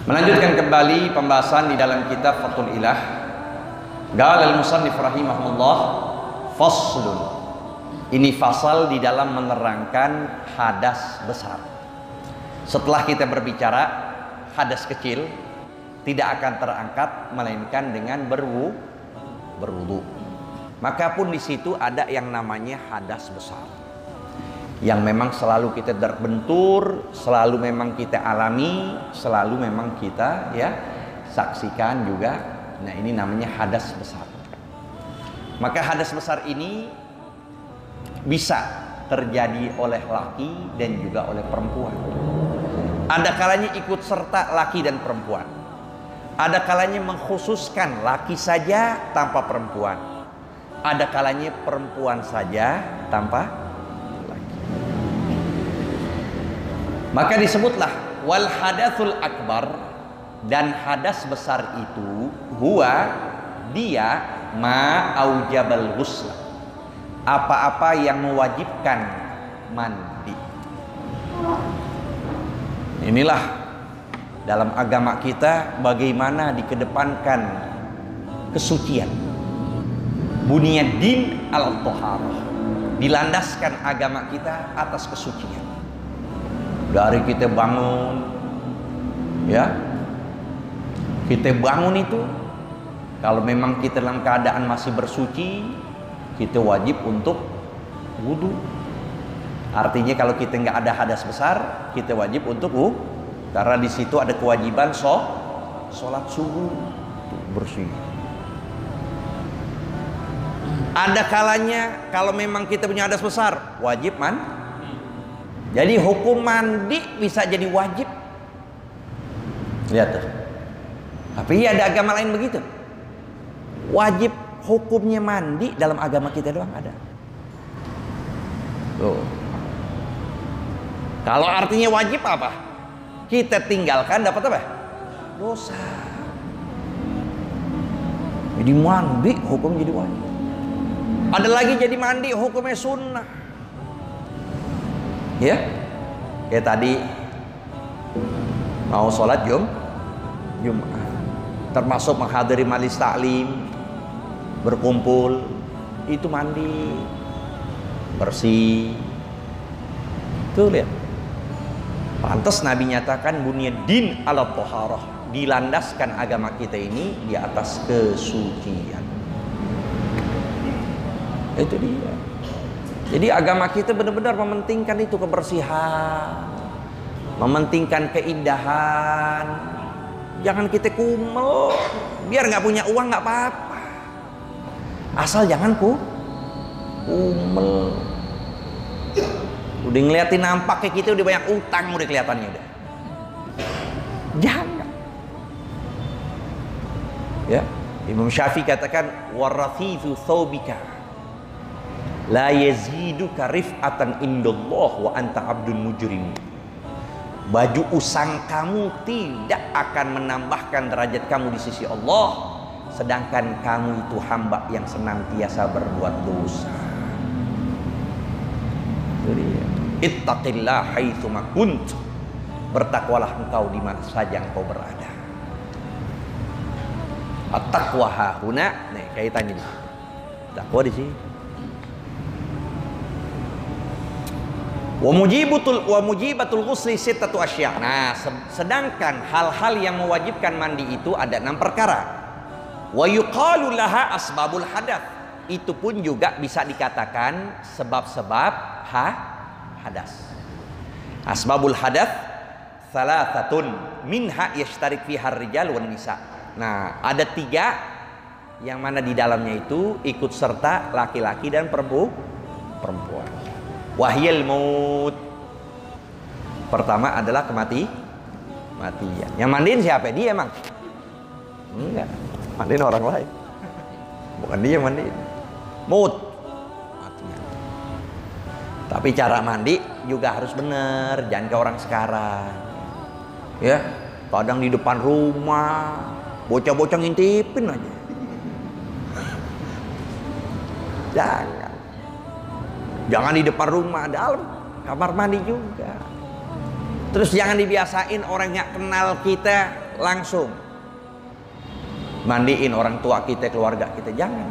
Melanjutkan kembali pembahasan di dalam kitab Fathul Ilah. Qala al-musannif rahimahullah, faslun. Ini fasal di dalam menerangkan hadas besar. Setelah kita berbicara hadas kecil tidak akan terangkat melainkan dengan berwudu. Maka pun di situ ada yang namanya hadas besar, yang memang selalu kita terbentur, selalu memang kita alami, selalu memang kita saksikan juga. Nah, ini namanya hadas besar. Maka hadas besar ini bisa terjadi oleh laki dan juga oleh perempuan. Ada kalanya ikut serta laki dan perempuan. Ada kalanya mengkhususkan laki saja tanpa perempuan. Ada kalanya perempuan saja tanpa laki. Maka disebutlah wal hadatsul akbar, dan hadas besar itu huwa dia ma aujabal ghusl, apa-apa yang mewajibkan mandi. Inilah dalam agama kita bagaimana dikedepankan kesucian. Buniyad din al thaharah, dilandaskan agama kita atas kesucian. Dari kita bangun, kita bangun itu, kalau memang kita dalam keadaan masih bersuci, kita wajib untuk wudu. Artinya kalau kita nggak ada hadas besar, kita wajib untuk wudu, karena di situ ada kewajiban sholat subuh bersih. Ada kalanya kalau memang kita punya hadas besar, wajib mandi. Jadi hukum mandi bisa jadi wajib. Lihat tuh. Tapi ada agama lain begitu. Wajib hukumnya mandi, dalam agama kita doang ada. Tuh. Kalau artinya wajib apa? Kita tinggalkan dapat apa? Dosa. Jadi mandi hukum jadi wajib. Ada lagi jadi mandi hukumnya sunnah. Ya, kayak tadi mau sholat Jumat, termasuk menghadiri majelis taklim, berkumpul, itu mandi bersih. Tuh lihat. Pantas Nabi nyatakan buniyad din ala thaharah, dilandaskan agama kita ini di atas kesucian. Itu dia. Jadi agama kita benar-benar mementingkan itu kebersihan, mementingkan keindahan. Jangan kita kumel, biar nggak punya uang nggak apa-apa, asal jangan kumel. Udah ngeliatin nampak kayak kita udah banyak utang, udah kelihatannya udah. Jangan. Ya, Imam Syafi'i katakan warathifu thawbika la yaziduka rif'atan indallah wa anta abdun mujrim. Baju usang kamu tidak akan menambahkan derajat kamu di sisi Allah, sedangkan kamu itu hamba yang senantiasa berbuat dosa. Jadi ittaqillah haitsu ma kunt, bertakwalah engkau di mana saja engkau berada. At-taqwa hahuna, nih kaitannya di sini. Takwa di sini. Wa mujibatul ghusli sittatu asya'. Nah, sedangkan hal-hal yang mewajibkan mandi itu ada 6 perkara. Wa yuqalu laha asbabul hadath. Itu pun juga bisa dikatakan sebab-sebab hadas. Asbabul hadath thalathatun minha yashtarik fiha ar-rijal wan nisa. Nah, ada 3 yang mana di dalamnya itu ikut serta laki-laki dan perempuan. Wahyal maut. Pertama adalah kematian. Yang mandiin siapa? Dia emang? Enggak. Mandiin orang lain. Bukan dia mandiin. Maut. Matian. Tapi cara mandi juga harus benar, jangan ke orang sekarang. Ya, kadang di depan rumah bocah-bocah ngintipin aja. Jangan di depan rumah, dalam kamar mandi juga. Terus jangan dibiasain orang nggak kenal kita langsung mandiin orang tua kita, keluarga kita. Jangan.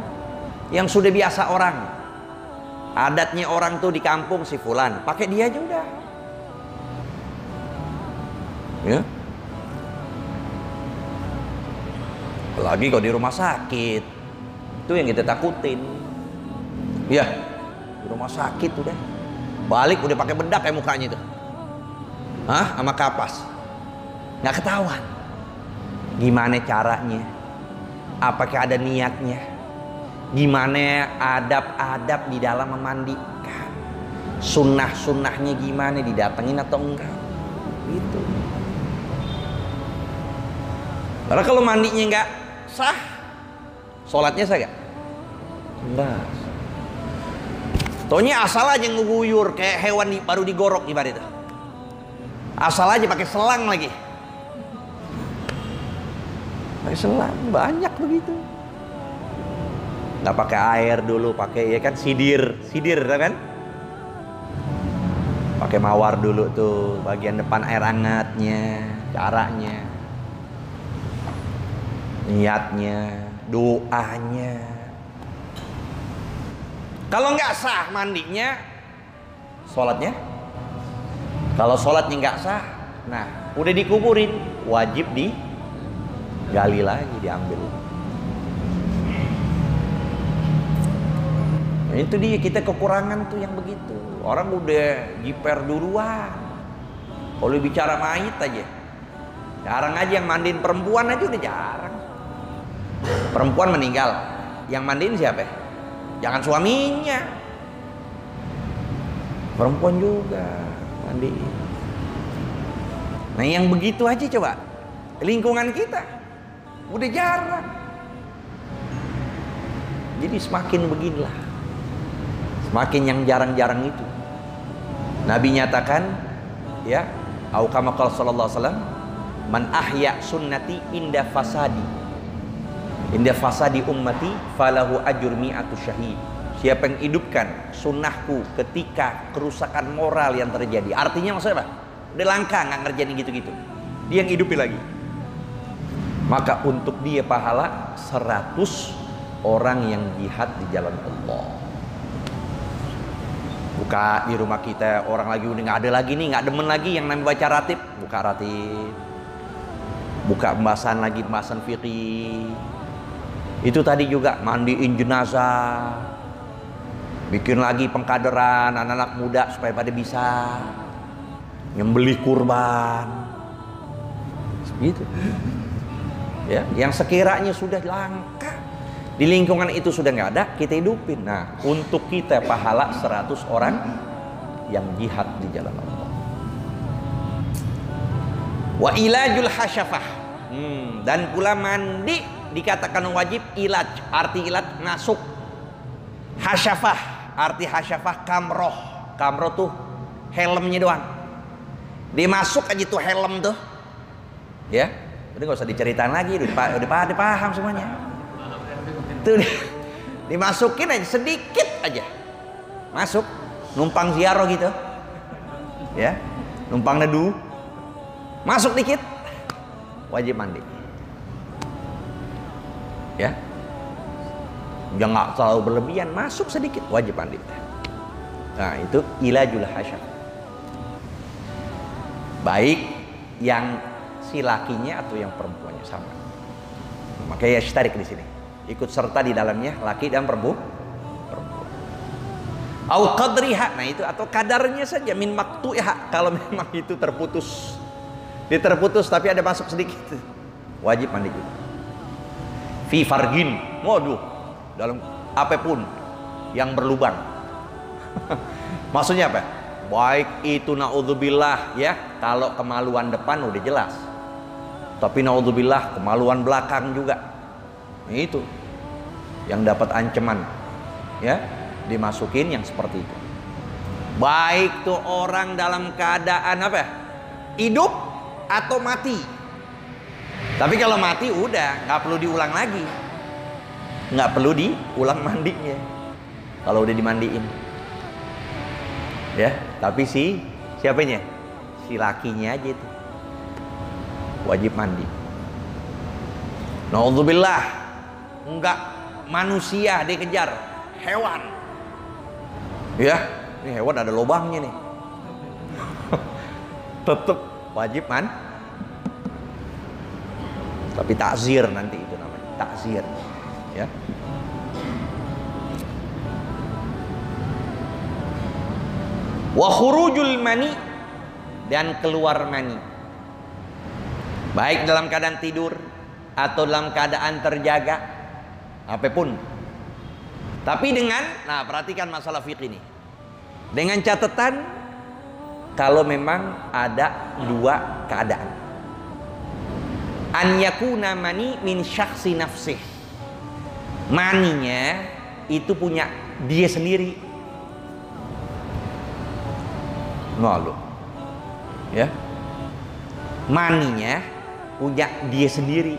Yang sudah biasa orang, adatnya orang tuh di kampung si fulan, pakai dia aja udah. Ya. Apalagi kalau di rumah sakit, itu yang kita takutin. Ya, di rumah sakit udah balik udah pakai bedak kayak mukanya itu. Hah? Sama kapas. Nggak ketahuan. Gimana caranya? Apakah ada niatnya? Gimana adab-adab di dalam memandikan? Sunnah-sunnahnya gimana, didatengin atau enggak? Gitu. Karena kalau mandinya enggak sah, sholatnya sah gak? Enggak. Taunya asal aja ngeguyur kayak hewan baru digorok ibarat itu. Asal aja pakai selang lagi. Pakai selang banyak begitu. Nggak pakai air dulu, pakai ya kan sidir kan? Pakai mawar dulu tuh bagian depan air hangatnya, caranya, niatnya, doanya. Kalau nggak sah mandinya, sholatnya. Kalau sholatnya nggak sah, nah udah dikuburin, wajib digali lagi, diambil. Nah, itu dia, kita kekurangan tuh yang begitu. Orang udah jiper duluan. Kalau bicara mayit aja, jarang aja yang mandiin perempuan aja udah jarang. Perempuan meninggal, yang mandiin siapa? Jangan suaminya, perempuan juga mandiin. Nah yang begitu aja coba, lingkungan kita udah jarang. Jadi semakin beginilah, semakin yang jarang-jarang itu. Nabi nyatakan, ya, au kama qala sallallahu alaihi wasallam, man ahya sunnati inda fasadi ummati falahu ajur mi'atu syahid. Siapa yang hidupkan sunnahku ketika kerusakan moral yang terjadi, artinya maksudnya apa? Udah langka nggak ngerjain gitu-gitu, dia yang hidupi lagi, maka untuk dia pahala 100 orang yang jihad di jalan Allah. Buka di rumah kita, orang lagi udah nggak ada lagi nih, nggak demen lagi yang namanya baca ratib, buka ratib, buka pembahasan lagi, pembahasan fikih. Itu tadi juga mandiin jenazah, bikin lagi pengkaderan anak-anak muda supaya pada bisa nyembelih kurban, gitu. Ya, yang sekiranya sudah langka di lingkungan itu sudah nggak ada, kita hidupin. Nah, untuk kita pahala 100 orang yang jihad di jalan Allah. Wa ilajul hasyafah, dan pula mandi dikatakan wajib. Ilaj, arti ilaj masuk. Hasyafah, arti hasyafah kamroh. Kamroh tuh helmnya doang. Dimasuk aja tuh helm tuh, ya. Udah nggak usah diceritain lagi, udah paham semuanya. Tuh dimasukin aja sedikit aja, masuk, numpang ziarah gitu, ya, numpang nedu, masuk dikit, wajib mandi. Ya, jangan nggak terlalu berlebihan, masuk sedikit wajib mandi. Nah itu ilajul hasyaf. Baik yang si lakinya atau yang perempuannya sama. Makanya yashtarik di sini, ikut serta di dalamnya laki dan perempuan. Au qadriha, nah itu atau kadarnya saja, min maktu'iha, kalau memang itu terputus. Dia terputus tapi ada masuk sedikit, wajib mandi juga. Fi fargin, waduh, dalam apapun yang berlubang. Maksudnya apa? Baik itu naudzubillah, ya, kalau kemaluan depan udah jelas, tapi naudzubillah kemaluan belakang juga, itu yang dapat ancaman, ya, dimasukin yang seperti itu. Baik tuh orang dalam keadaan apa? Hidup atau mati. Tapi kalau mati udah nggak perlu diulang lagi, nggak perlu diulang mandinya kalau udah dimandiin, ya. Tapi siapanya? Si lakinya aja itu wajib mandi. Naudzubillah, enggak manusia dikejar, hewan. Ya, ini hewan ada lubangnya nih. Tetap wajib tapi takzir nanti itu namanya, takzir. Ya. Wa khurujul mani, dan keluar mani, baik dalam keadaan tidur atau dalam keadaan terjaga, apapun. Tapi dengan, nah perhatikan masalah fikih ini, dengan catatan kalau memang ada dua keadaan. An yakuna mani min syakhsi nafsih, maninya itu punya dia sendiri. Malu, ya, maninya punya dia sendiri.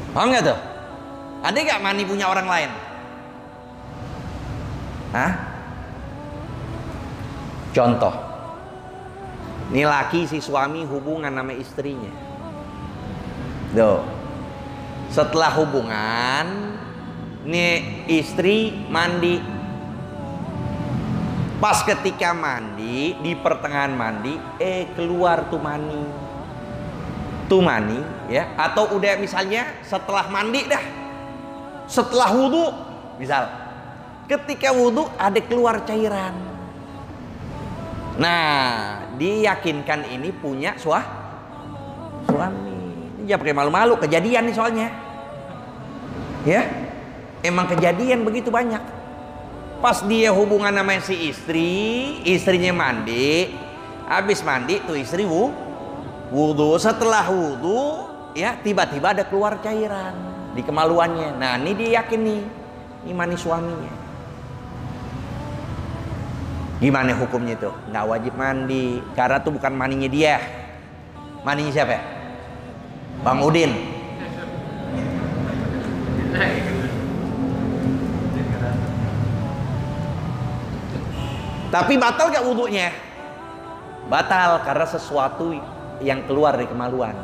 Paham nggak tuh? Ada nggak mani punya orang lain? Hah? Contoh, ini laki si suami hubungan sama istrinya. Tuh, setelah hubungan, nih istri mandi. Pas ketika mandi, di pertengahan mandi, keluar tuh mani. Tuh mani, ya. Atau udah misalnya setelah mandi dah, setelah wudhu, misal, ketika wudhu ada keluar cairan. Nah, diyakinkan ini punya suami. Jangan pakai malu-malu, kejadian nih soalnya. Ya, emang kejadian begitu banyak. Pas dia hubungan sama si istri, istrinya mandi, habis mandi tuh istri wudhu. Setelah wudhu, ya tiba-tiba ada keluar cairan di kemaluannya. Nah ini dia yakin nih, ini mani suaminya. Gimana hukumnya itu? Nggak wajib mandi, karena tuh bukan maninya dia. Maninya siapa ya? Bang Udin. Tapi batal gak wudhunya? Batal, karena sesuatu yang keluar dari kemaluan.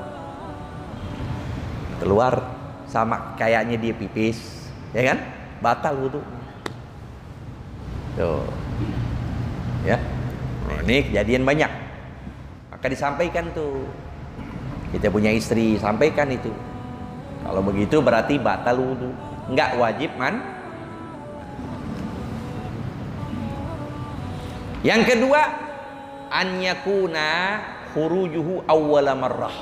Keluar sama kayaknya dia pipis, ya kan? Batal wudhu. Tuh, ya. Nah, ini kejadian banyak. Maka disampaikan tuh, kita punya istri, sampaikan itu. Kalau begitu berarti batal wudhu, nggak wajib Yang kedua, an yakuna khurujuhu awwala marrah,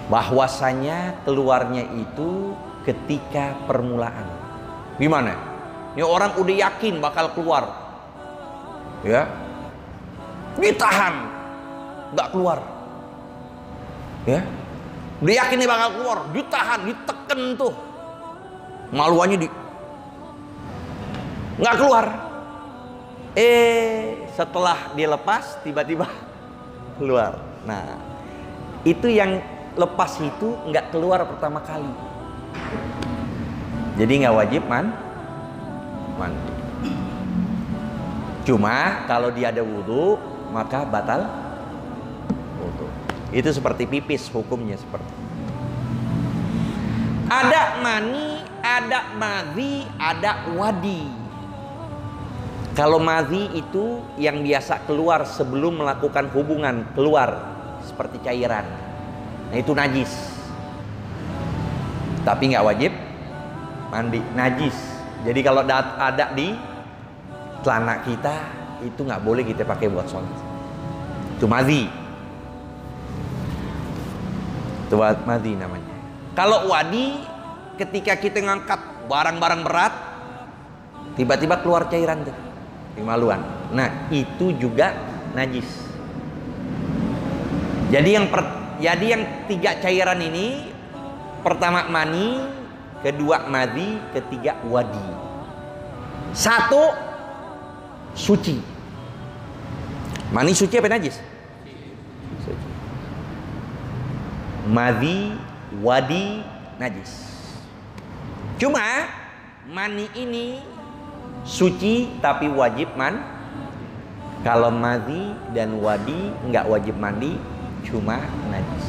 bahwasanya keluarnya itu ketika permulaan. Gimana? Ini orang udah yakin bakal keluar, ya, ditahan, nggak keluar, ya, udah yakin nih bakal keluar, ditahan, diteken tuh, maluannya nggak keluar. Setelah dilepas tiba-tiba keluar. Nah, itu yang lepas itu nggak keluar pertama kali. Jadi nggak wajib mandi. Cuma kalau dia ada wudhu maka batal wudhu. Itu seperti pipis, hukumnya seperti. Ada mani, ada madhi, ada wadi. Kalau madhi itu yang biasa keluar sebelum melakukan hubungan, keluar seperti cairan. Nah itu najis. Tapi nggak wajib mandi, najis. Jadi kalau ada di celana kita itu nggak boleh kita pakai buat sholat. Itu madhi. Itu madhi namanya. Kalau wadi, ketika kita ngangkat barang-barang berat, tiba-tiba keluar cairan tuh. Kemaluan. Nah, itu juga najis. Jadi yang tiga cairan ini, pertama mani, kedua madhi, ketiga wadi. Satu suci. Mani suci apa najis? Suci. Madhi, wadi, najis. Cuma mani ini suci tapi wajib Kalau madhi dan wadi nggak wajib mandi, cuma najis.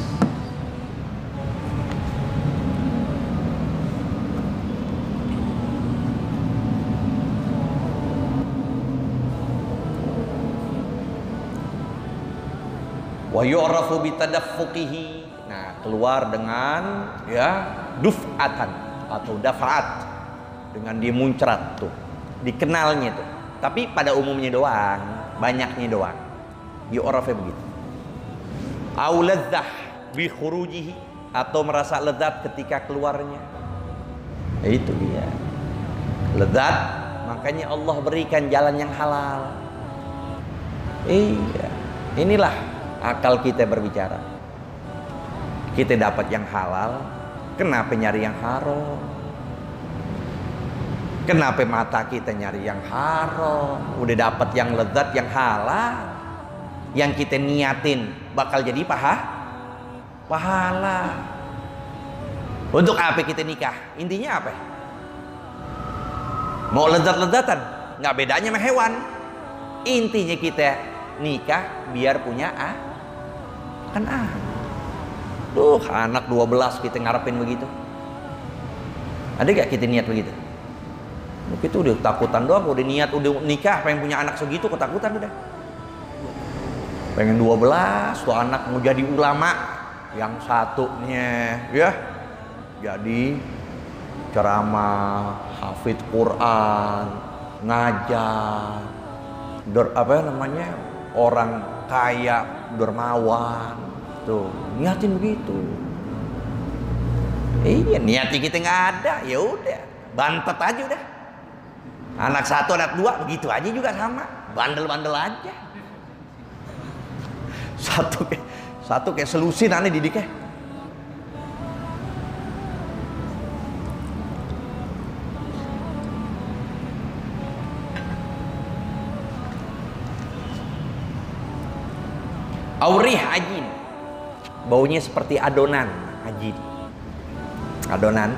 Wa yu'rafu bitadaffuqihi. Nah, keluar dengan ya duf'atan atau dafa'at, dengan dia muncrat tuh, dikenalnya tuh. Tapi pada umumnya doang, banyaknya doang. Yu'rafu begitu. Au ladzah bi khurujihi, atau merasa lezat ketika keluarnya. Ya, itu dia. Lezat, makanya Allah berikan jalan yang halal. Iya, inilah akal kita berbicara. Kita dapat yang halal, kenapa nyari yang haram? Kenapa mata kita nyari yang haram? Udah dapat yang lezat, yang halal, yang kita niatin bakal jadi pahala. Untuk apa kita nikah? Intinya apa? Mau lezat-lezatan? Nggak bedanya sama hewan. Intinya kita nikah biar punya anak 12 kita ngarepin begitu. Ada gak kita niat begitu? Itu udah takutan doang, udah niat, udah nikah pengen punya anak segitu, ketakutan udah. Pengen 12 tuh anak mau jadi ulama, yang satunya ya jadi ceramah, hafidz Quran, ngajar, orang kaya, dermawan. Tuh, niatin begitu. Iya, niatnya kita nggak ada, ya udah, bantet aja udah. Anak 1, anak 2 begitu aja juga sama, bandel-bandel aja. Satu kayak selusin aneh didiknya. Aurih ajin, baunya seperti adonan ajin, adonan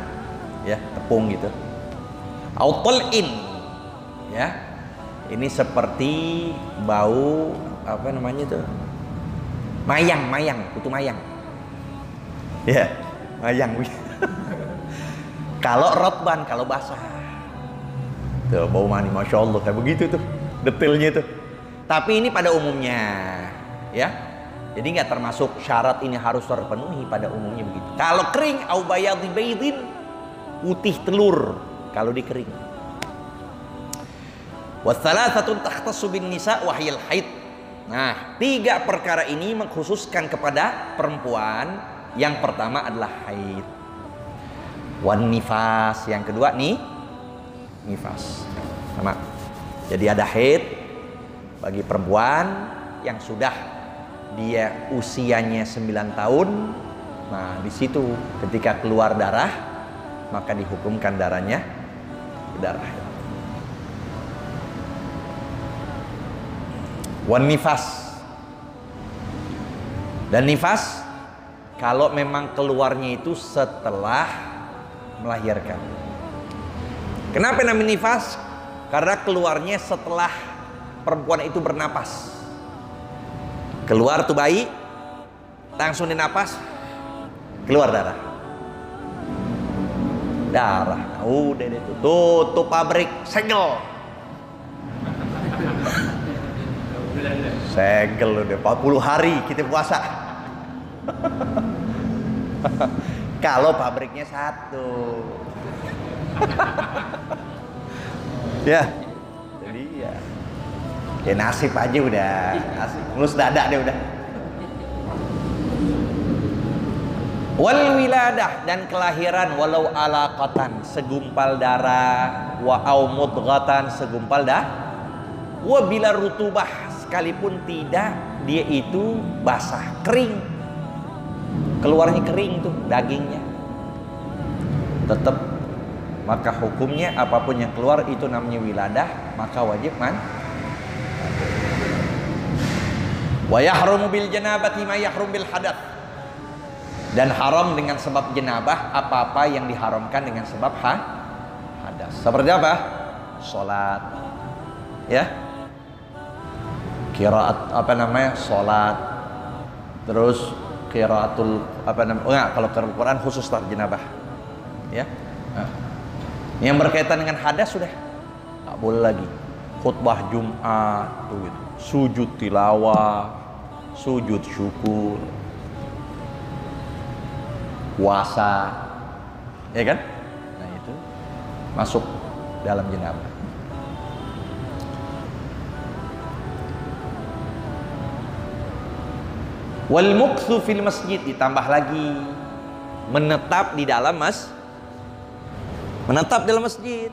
ya, tepung gitu. Autolin, ya, ini seperti bau apa namanya tuh, mayang, kutu mayang, ya, mayang. Kalau rotban, kalau basah, tuh bau mani, masya Allah, kayak begitu tuh, detailnya tuh. Tapi ini pada umumnya, ya. Jadi nggak termasuk syarat ini harus terpenuhi, pada umumnya begitu. Kalau kering, au bayadhi baydin, putih telur kalau dikering. Wasalasatun takhtassu bin nisa wa hiyal haid. Nah, 3 perkara ini mengkhususkan kepada perempuan. Yang pertama adalah haid. Wan nifas, yang kedua nih nifas. Sama. Jadi ada haid bagi perempuan yang sudah dia usianya 9 tahun. Nah, di situ ketika keluar darah, maka dihukumkan darahnya darah. Wan nifas, dan nifas kalau memang keluarnya itu setelah melahirkan. Kenapa namanya nifas? Karena keluarnya setelah perempuan itu bernapas. Keluar tuh bayi, langsung dinapas, keluar darah. Udah deh tutup pabrik, segel. Segel udah 40 hari kita puasa. Kalau pabriknya 1. Ya. Jadi ya. Ya nasib aja udah, nasib. Ngelus dada deh udah. Wal wiladah, dan kelahiran walau alaqatan, segumpal darah, wa au mudghatan, segumpal wa bila rutubah, sekalipun tidak dia itu basah, kering. Keluarnya kering tuh dagingnya. Tetap maka hukumnya apapun yang keluar itu namanya wiladah, maka wajib wa yahrumu bil janabati ma yahrum bil hadath, dan haram dengan sebab jenabah apa-apa yang diharamkan dengan sebab hadas. Seperti apa? Salat, ya, qiraat salat, terus qiraatul kalau Quran khusus jenabah, ya. Yang berkaitan dengan hadas sudah tak boleh lagi. Khutbah Jumat tuh gitu, sujud tilawah, sujud syukur, puasa, ya kan? Nah itu masuk dalam jenabah. Wal muktsu fil masjid, ditambah lagi menetap di dalam menetap dalam masjid.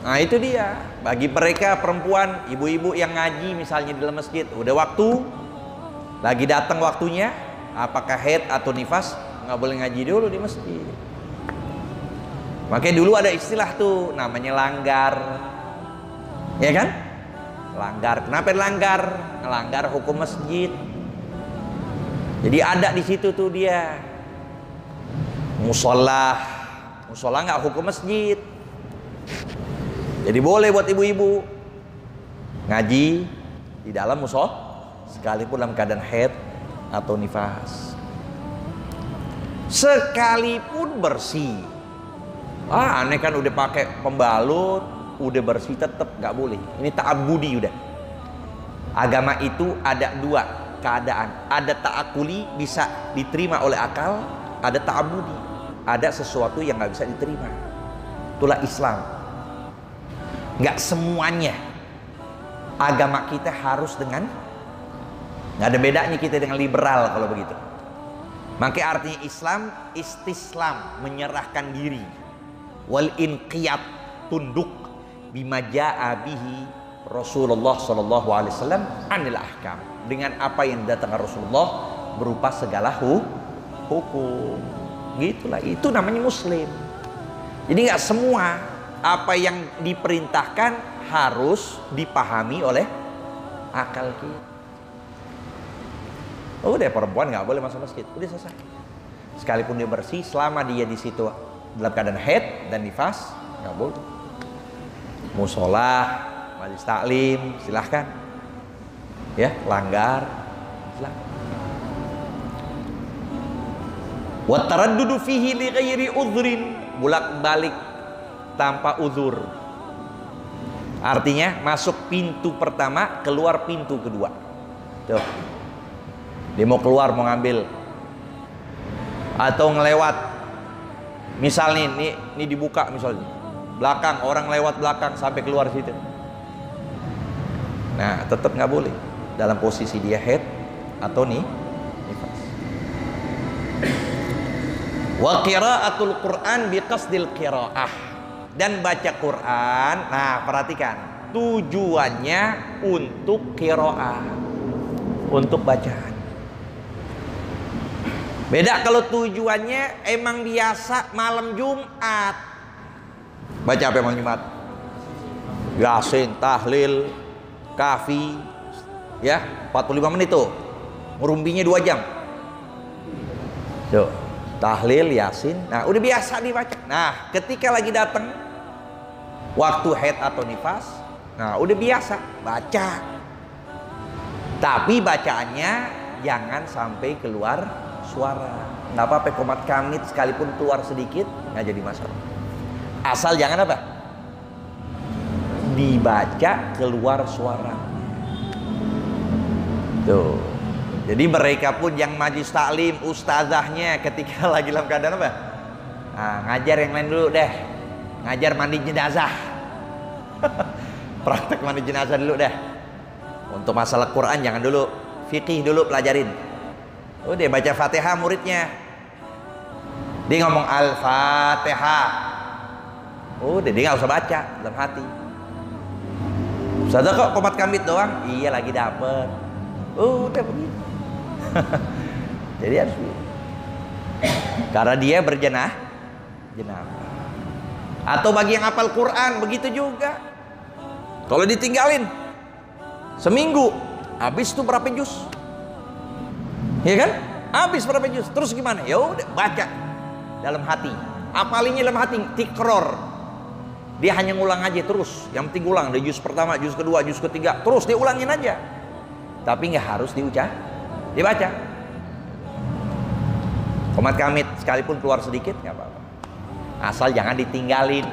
Nah itu dia, bagi mereka perempuan, ibu-ibu yang ngaji misalnya di dalam masjid, udah waktu, lagi datang waktunya, apakah haid atau nifas, nggak boleh ngaji dulu di masjid. Makanya dulu ada istilah tuh namanya langgar, ya kan? Langgar, kenapa langgar? Ngelanggar hukum masjid. Jadi ada di situ tuh dia musola nggak hukum masjid. Jadi boleh buat ibu-ibu ngaji di dalam musola sekalipun dalam keadaan haid atau nifas, sekalipun bersih. Aneh kan udah pakai pembalut, udah bersih tetap nggak boleh. Ini ta'abbudi udah. Agama itu ada dua keadaan, ada ta'akuli bisa diterima oleh akal, ada ta'abbudi, ada sesuatu yang nggak bisa diterima. Itulah Islam. Nggak semuanya agama kita harus dengan, nggak ada bedanya kita dengan liberal kalau begitu. Maka artinya Islam istislam, menyerahkan diri, wal inqiyad, tunduk bima jaa bihi Rasulullah sallallahu alaihi wasallam anil ahkam, dengan apa yang datang Rasulullah berupa segala hukum. Gitulah, itu namanya muslim. Jadi nggak semua apa yang diperintahkan harus dipahami oleh akal kita. Udah, perempuan nggak boleh masuk masjid, udah selesai. Sekalipun dia bersih, selama dia di situ dalam keadaan haid dan nifas, nggak boleh. Musola, majelis taklim, silahkan. Ya, langgar, silahkan. Wa taraddudu fihi li ghairi udhrin, bolak-balik tanpa uzur. Artinya masuk pintu pertama, keluar pintu kedua. Tuh. Dia mau keluar, mau ngambil atau ngelewat. Misal nih, ini dibuka misalnya. Belakang, orang lewat belakang sampai keluar situ. Nah, tetap nggak boleh dalam posisi dia haid atau nifas. Wa qiraatul Quran biqasdil qiraah, dan baca Quran. Nah, perhatikan, tujuannya untuk qiraah, untuk bacaan. Beda kalau tujuannya emang biasa malam Jumat. Baca apa malam Jumat? Yasin, tahlil, kafi, ya 45 menit tuh, ngerumpinya 2 jam. Tuh, tahlil, yasin, nah udah biasa dibaca. Nah ketika lagi datang waktu haid atau nifas, nah udah biasa baca, tapi bacaannya jangan sampai keluar suara. Nggak apa-apa qomat kamit sekalipun keluar sedikit, nggak jadi masalah, asal jangan apa, dibaca keluar suara. Tuh. Jadi mereka pun yang majlis taklim, ustazahnya ketika lagi dalam keadaan apa? Nah, ngajar yang lain dulu deh. Ngajar mandi jenazah. Praktek mandi jenazah dulu deh. Untuk masalah Quran jangan dulu. Fikih dulu pelajarin. Udah baca Fatihah muridnya. Dia ngomong Al-Fatihah. Udah, dia nggak usah baca dalam hati. Ustazah kok qomat kamit doang? Iya lagi dapet. Udah begitu. Jadi harus karena dia jenazah. Atau bagi yang hafal Quran begitu juga. Kalau ditinggalin seminggu, habis tuh berapa juz? Ya kan? Habis berapa juz? Terus gimana? Ya udah baca dalam hati. Hafalinya dalam hati, tikror. Dia hanya ngulang aja terus. Yang penting ulang dari juz pertama, juz kedua, juz ketiga, terus dia ulangin aja. Tapi nggak harus dibaca. Qomat kamit sekalipun keluar sedikit nggak apa-apa. Asal jangan ditinggalin.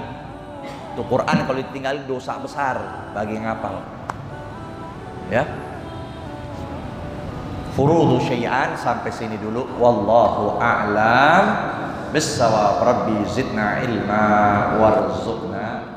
Tuh Quran kalau ditinggalin dosa besar bagi yang hafal. Ya. furudu syai'an. Sampai sini dulu, wallahu a'lam bissawab. Rabbi zidna ilma warzuqna